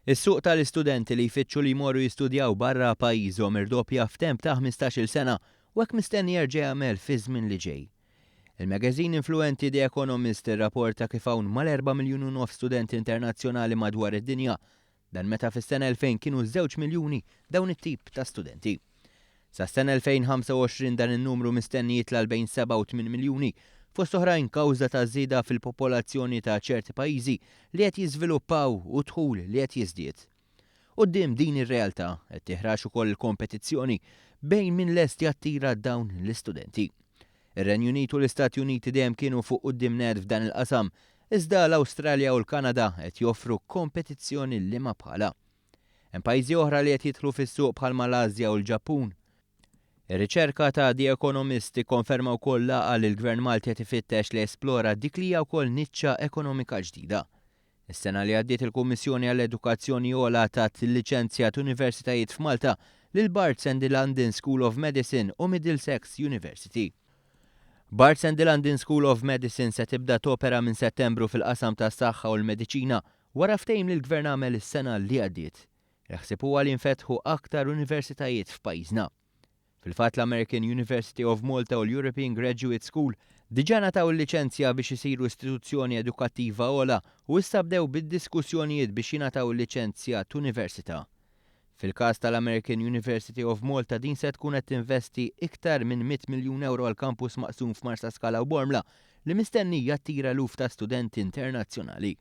Is-suq tal-istudenti li jfittxu li jmorru jistudjaw barra pajjiżhom irdoppja f'temp ta' 15-il sena u hekk mistenni jerġa' jagħmel fi żmien li ġej. Il-magażin influenti The Economist irrapporta kif hawn mal-4 miljun u nofs studenti internazzjonali madwar id-dinja, dan meta fis-sena 2000 kienu 2 miljuni dawn it-tip ta' studenti. Sas-sena 2025 dan in-numru mistenni jitla bejn 7 u 8 miljuni, fost oħrajn kawża ta' żieda fil-popolazzjoni ta' ċerti pajjiżi li qed jiżviluppaw u dħul li qed jiżdied. Quddiem din ir-realtà qed teħrax ukoll il-kompetizzjoni bejn min lest jattira dawn l-istudenti. Ir-Renju Unit u l-Istati Uniti dejjem kienu fuq quddiem ned f'dan il-qasam, iżda l-Awstralja u l-Kanada qed joffru kompetizzjoni li ma bħala. Hemm pajjiżi oħra li qed jidħlu fis-suq bħal Malasja u l-Ġappun. Ir-riċerka ta' The Economist ikkonferma wkoll laqgħa li l-Gvern Malti qed ifittex li esplora dik li hija wkoll niċċa ekonomika ġdida. Is-sena li għaddiet il-Kummissjoni għall-Edukazzjoni Ogħla tat liċenzjat universitajiet f'Malta lil Barts and the London School of Medicine u Middlesex University. Barts and the London School of Medicine se tibda topera minn Settembru fil-qasam tas-saħħa u l-mediċina wara ftehim li l-Gvern għamel is-sena li għaddiet. Jaħseb huwa li nfetħu aktar universitajiet f'pajjiżna. Fil-fatt l-American University of Malta u l-European Graduate School diġà nataw il-liċenzja biex isiru istituzzjoni edukattiva ogħla u issa bdew bid-diskussjonijiet biex jingħataw il-liċenzja università. Fil-każ tal-American University of Malta din se tkun qed tinvesti iktar minn 100 miljun euro għal kampus maqsum f'Marsa Skala u Bormla li mistenni jattira eluf ta' studenti internazzjonali.